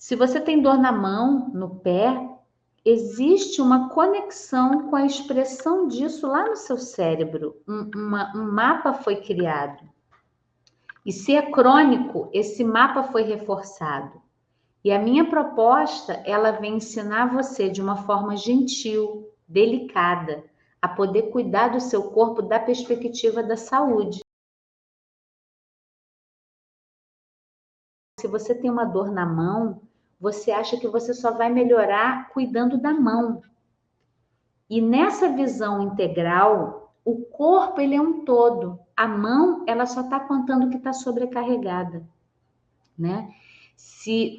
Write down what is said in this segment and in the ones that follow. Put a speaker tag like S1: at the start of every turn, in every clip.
S1: Se você tem dor na mão, no pé, existe uma conexão com a expressão disso lá no seu cérebro. Um mapa foi criado. E se é crônico, esse mapa foi reforçado. E a minha proposta, ela vem ensinar você de uma forma gentil, delicada, a poder cuidar do seu corpo da perspectiva da saúde. Se você tem uma dor na mão, você acha que você só vai melhorar cuidando da mão. E nessa visão integral, o corpo ele é um todo. A mão, ela só está contando que está sobrecarregada, né? Se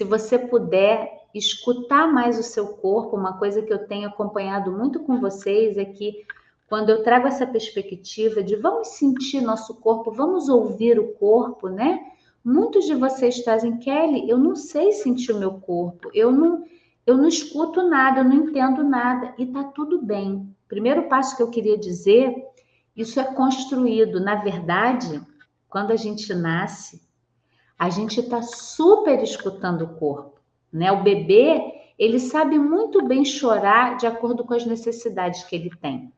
S1: você puder escutar mais o seu corpo, uma coisa que eu tenho acompanhado muito com vocês é que quando eu trago essa perspectiva de vamos sentir nosso corpo, vamos ouvir o corpo, né? Muitos de vocês trazem, Kelly, eu não sei sentir o meu corpo, eu não escuto nada, eu não entendo nada, e tá tudo bem. Primeiro passo que eu queria dizer, isso é construído. Na verdade, quando a gente nasce, a gente está super escutando o corpo, né? O bebê, ele sabe muito bem chorar de acordo com as necessidades que ele tem.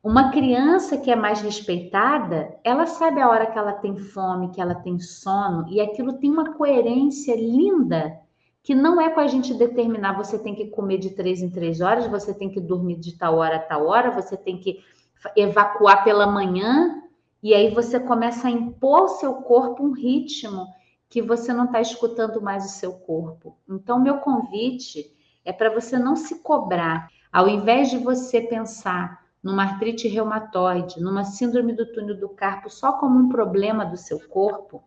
S1: Uma criança que é mais respeitada, ela sabe a hora que ela tem fome, que ela tem sono, e aquilo tem uma coerência linda, que não é com a gente determinar, você tem que comer de 3 em 3 horas, você tem que dormir de tal hora a tal hora, você tem que evacuar pela manhã, e aí você começa a impor ao seu corpo um ritmo que você não está escutando mais o seu corpo. Então, meu convite é para você não se cobrar. Ao invés de você pensar numa artrite reumatoide, numa síndrome do túnel do carpo só como um problema do seu corpo,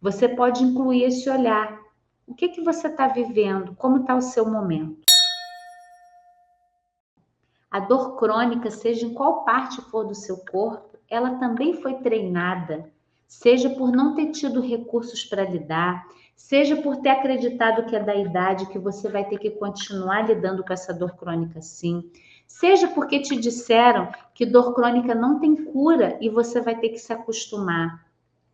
S1: você pode incluir esse olhar. O que você está vivendo? Como está o seu momento? A dor crônica, seja em qual parte for do seu corpo, ela também foi treinada, seja por não ter tido recursos para lidar, seja por ter acreditado que é da idade, que você vai ter que continuar lidando com essa dor crônica sim, seja porque te disseram que dor crônica não tem cura e você vai ter que se acostumar.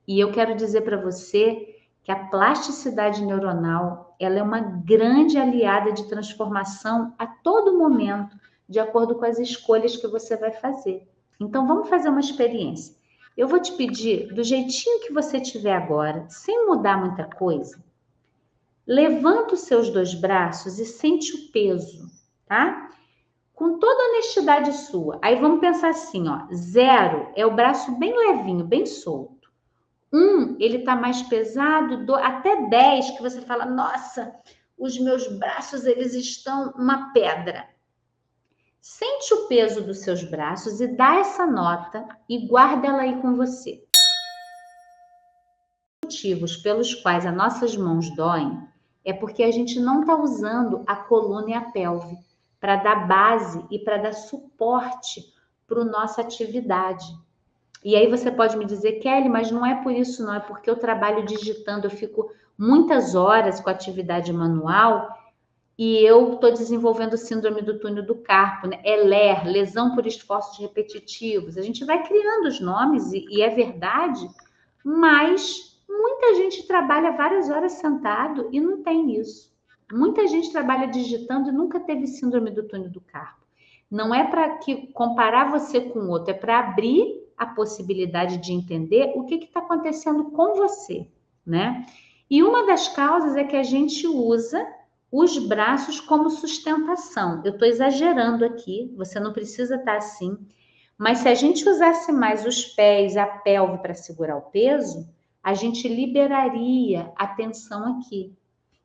S1: E eu quero dizer para você que a plasticidade neuronal, ela é uma grande aliada de transformação a todo momento, de acordo com as escolhas que você vai fazer. Então, vamos fazer uma experiência. Eu vou te pedir, do jeitinho que você tiver agora, sem mudar muita coisa, levanta os seus 2 braços e sente o peso, tá? Com toda a honestidade sua. Aí vamos pensar assim, ó, 0 é o braço bem levinho, bem solto. 1, ele tá mais pesado, até 10, que você fala, nossa, os meus braços, eles estão uma pedra. Sente o peso dos seus braços e dá essa nota e guarda ela aí com você. Os motivos pelos quais as nossas mãos doem é porque a gente não está usando a coluna e a pelve para dar base e para dar suporte para a nossa atividade. E aí você pode me dizer, Kelly, mas não é por isso não, é porque eu trabalho digitando, eu fico muitas horas com atividade manual e eu estou desenvolvendo síndrome do túnel do carpo, né? É LER, lesão por esforços repetitivos. A gente vai criando os nomes e é verdade, mas muita gente trabalha várias horas sentado e não tem isso. Muita gente trabalha digitando e nunca teve síndrome do túnel do carpo. Não é para comparar você com o outro, é para abrir a possibilidade de entender o que está acontecendo com você, né? E uma das causas é que a gente usa os braços como sustentação. Eu estou exagerando aqui, você não precisa estar assim, mas se a gente usasse mais os pés, a pelve para segurar o peso, a gente liberaria a tensão aqui.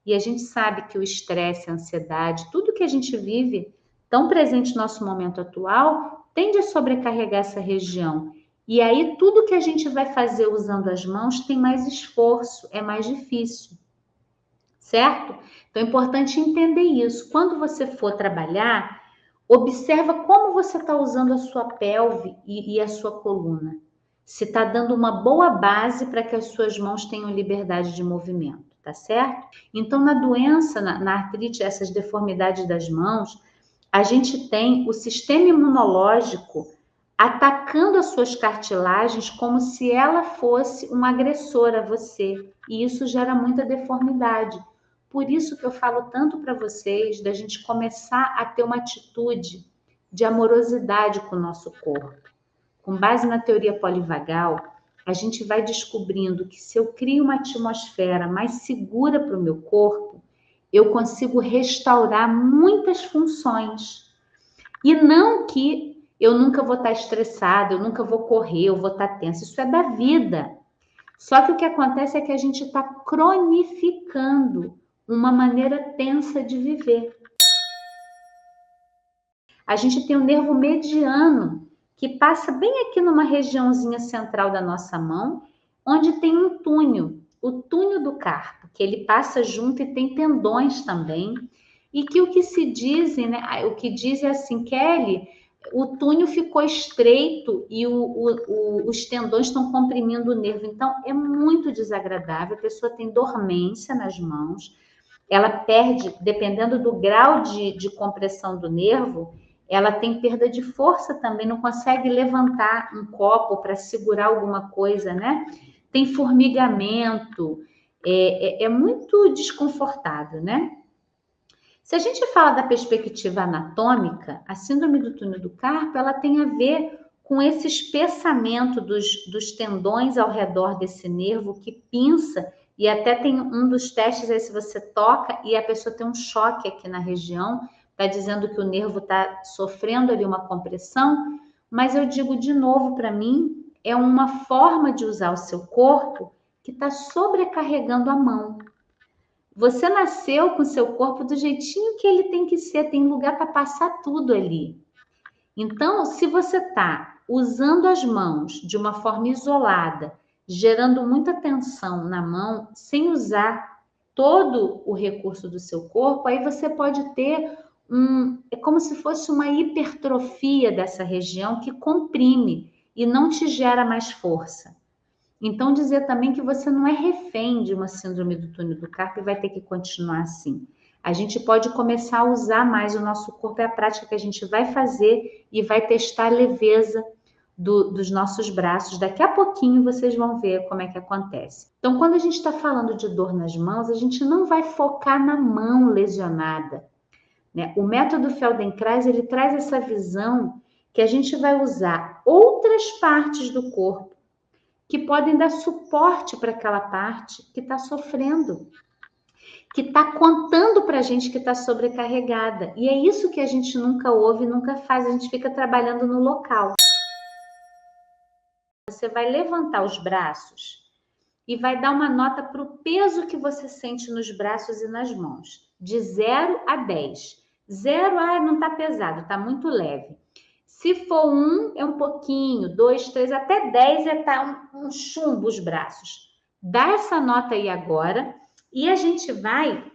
S1: E a gente sabe que o estresse, a ansiedade, tudo que a gente vive tão presente no nosso momento atual, tende a sobrecarregar essa região. E aí tudo que a gente vai fazer usando as mãos tem mais esforço, é mais difícil. Certo? Então é importante entender isso. Quando você for trabalhar, observa como você está usando a sua pelve e a sua coluna. Se está dando uma boa base para que as suas mãos tenham liberdade de movimento, tá certo? Então, na doença, na artrite, essas deformidades das mãos, a gente tem o sistema imunológico atacando as suas cartilagens como se ela fosse um agressor a você. E isso gera muita deformidade. Por isso que eu falo tanto para vocês da gente começar a ter uma atitude de amorosidade com o nosso corpo. Com base na teoria polivagal, a gente vai descobrindo que se eu crio uma atmosfera mais segura para o meu corpo, eu consigo restaurar muitas funções. E não que eu nunca vou estar estressada, eu nunca vou correr, eu vou estar tensa. Isso é da vida. Só que o que acontece é que a gente está cronificando uma maneira tensa de viver. A gente tem o nervo mediano, que passa bem aqui numa regiãozinha central da nossa mão, onde tem um túnel, o túnel do carpo, que ele passa junto e tem tendões também. E que o que se dizem, né? O que dizem é assim, Kelly, o túnel ficou estreito e os tendões estão comprimindo o nervo. Então, é muito desagradável. A pessoa tem dormência nas mãos, ela perde, dependendo do grau de compressão do nervo, ela tem perda de força também, não consegue levantar um copo para segurar alguma coisa, né? Tem formigamento, é muito desconfortável, né? Se a gente fala da perspectiva anatômica, a síndrome do túnel do carpo, ela tem a ver com esse espessamento dos tendões ao redor desse nervo que pinça, e até tem um dos testes aí, se você toca e a pessoa tem um choque aqui na região, está dizendo que o nervo está sofrendo ali uma compressão, mas eu digo de novo para mim, é uma forma de usar o seu corpo que está sobrecarregando a mão. Você nasceu com o seu corpo do jeitinho que ele tem que ser, tem lugar para passar tudo ali. Então, se você está usando as mãos de uma forma isolada, gerando muita tensão na mão, sem usar todo o recurso do seu corpo, aí você pode ter é como se fosse uma hipertrofia dessa região que comprime e não te gera mais força. Então, dizer também que você não é refém de uma síndrome do túnel do carpo e vai ter que continuar assim. A gente pode começar a usar mais o nosso corpo, é a prática que a gente vai fazer e vai testar a leveza dos nossos braços. Daqui a pouquinho vocês vão ver como é que acontece. Então, quando a gente está falando de dor nas mãos, a gente não vai focar na mão lesionada, né? O método Feldenkrais, ele traz essa visão que a gente vai usar outras partes do corpo que podem dar suporte para aquela parte que está sofrendo, que está contando para a gente que está sobrecarregada. E é isso que a gente nunca ouve, nunca faz, a gente fica trabalhando no local. Você vai levantar os braços e vai dar uma nota para o peso que você sente nos braços e nas mãos, de 0 a 10. 0, não está pesado, está muito leve. Se for 1, é um pouquinho, 2, 3, até 10 tá um chumbo os braços. Dá essa nota aí agora e a gente vai,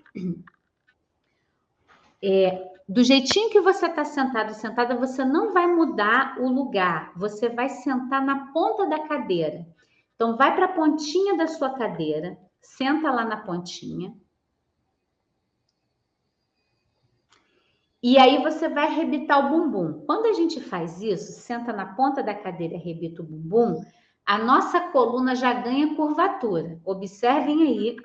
S1: do jeitinho que você está sentado, sentada, você não vai mudar o lugar, você vai sentar na ponta da cadeira. Então, vai para a pontinha da sua cadeira, senta lá na pontinha. E aí você vai arrebitar o bumbum. Quando a gente faz isso, senta na ponta da cadeira e arrebita o bumbum, a nossa coluna já ganha curvatura. Observem aí.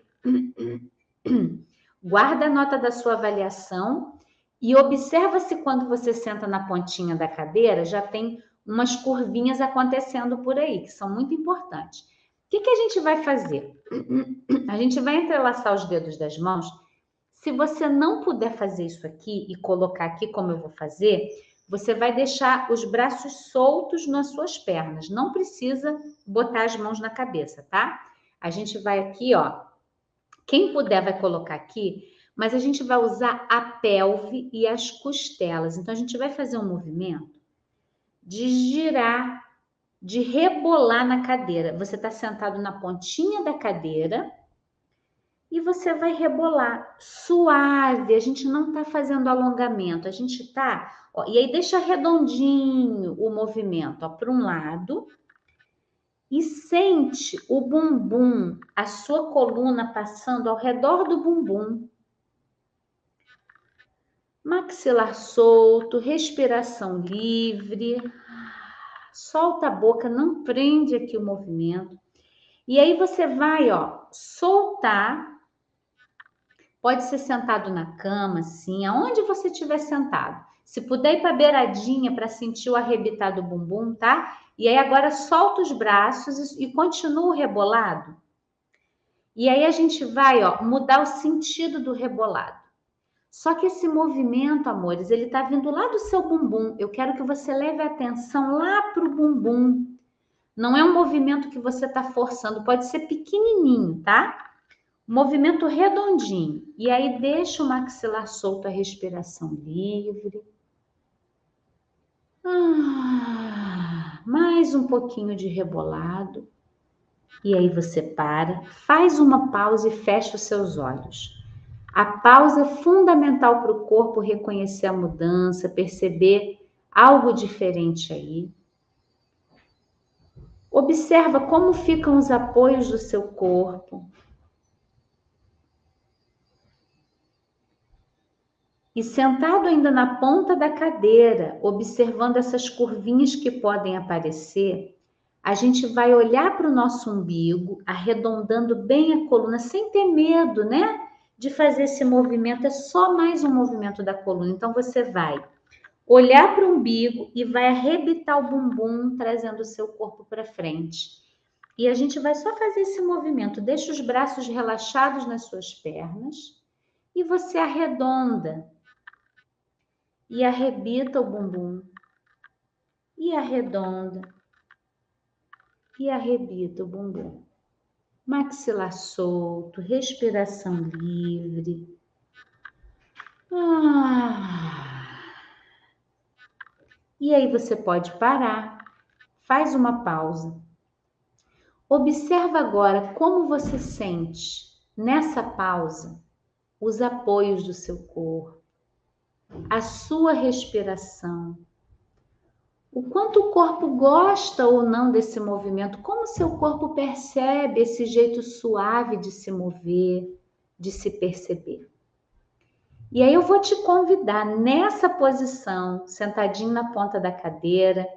S1: Guarda a nota da sua avaliação e observa se quando você senta na pontinha da cadeira, já tem umas curvinhas acontecendo por aí, que são muito importantes. O que a gente vai fazer? A gente vai entrelaçar os dedos das mãos. Se você não puder fazer isso aqui e colocar aqui como eu vou fazer, você vai deixar os braços soltos nas suas pernas. Não precisa botar as mãos na cabeça, tá? A gente vai aqui, ó. Quem puder vai colocar aqui, mas a gente vai usar a pelve e as costelas. Então, a gente vai fazer um movimento de girar, de rebolar na cadeira. Você está sentado na pontinha da cadeira e você vai rebolar suave. A gente não está fazendo alongamento, a gente está... E aí deixa redondinho o movimento, para um lado. E sente o bumbum, a sua coluna passando ao redor do bumbum. Maxilar solto, respiração livre. solta a boca, não prende aqui o movimento. E aí você vai, ó, soltar. Pode ser sentado na cama, assim, aonde você estiver sentado. Se puder ir para a beiradinha para sentir o arrebitar do bumbum, tá? E aí agora solta os braços e continua o rebolado. E aí a gente vai, ó, mudar o sentido do rebolado. Só que esse movimento, amores, ele tá vindo lá do seu bumbum. Eu quero que você leve a atenção lá pro bumbum. Não é um movimento que você tá forçando, pode ser pequenininho, tá? Movimento redondinho. E aí deixa o maxilar solto, a respiração livre. Mais um pouquinho de rebolado. E aí você para, faz uma pausa e fecha os seus olhos. A pausa é fundamental para o corpo reconhecer a mudança, perceber algo diferente aí. Observa como ficam os apoios do seu corpo. E sentado ainda na ponta da cadeira, observando essas curvinhas que podem aparecer, a gente vai olhar para o nosso umbigo, arredondando bem a coluna, sem ter medo, né? De fazer esse movimento, é só mais um movimento da coluna. Então você vai olhar para o umbigo e vai arrebitar o bumbum, trazendo o seu corpo para frente. E a gente vai só fazer esse movimento, deixa os braços relaxados nas suas pernas e você arredonda. E arrebita o bumbum, e arredonda, e arrebita o bumbum. Maxilar solto, respiração livre. E aí você pode parar, faz uma pausa. Observa agora como você sente, nessa pausa, os apoios do seu corpo, a sua respiração. O quanto o corpo gosta ou não desse movimento, como o seu corpo percebe esse jeito suave de se mover, de se perceber. E aí eu vou te convidar nessa posição, sentadinho na ponta da cadeira,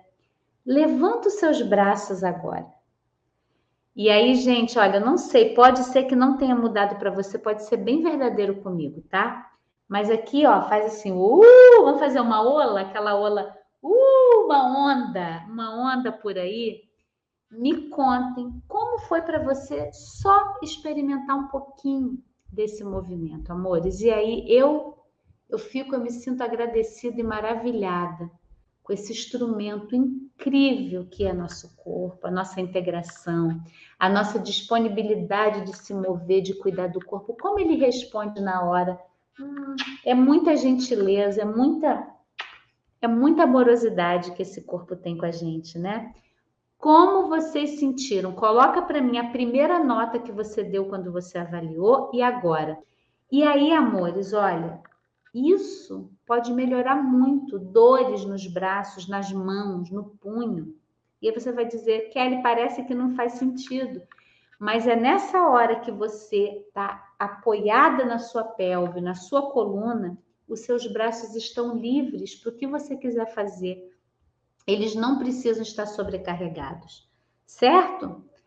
S1: levanta os seus braços agora. E aí, gente, olha, eu não sei, pode ser que não tenha mudado para você, pode ser bem verdadeiro comigo, tá? Mas aqui, ó, faz assim, vamos fazer uma ola, aquela ola, uma onda por aí. Me contem como foi para você só experimentar um pouquinho desse movimento, amores. E aí eu me sinto agradecida e maravilhada com esse instrumento incrível que é nosso corpo, a nossa integração, a nossa disponibilidade de se mover, de cuidar do corpo, como ele responde na hora. É muita gentileza, é muita amorosidade que esse corpo tem com a gente, né? Como vocês sentiram? Coloca para mim a primeira nota que você deu quando você avaliou e agora. E aí, amores, olha, isso pode melhorar muito dores nos braços, nas mãos, no punho. E aí você vai dizer, Kelly, parece que não faz sentido. Mas é nessa hora que você está apoiada na sua pelve, na sua coluna, os seus braços estão livres para o que você quiser fazer. Eles não precisam estar sobrecarregados, certo?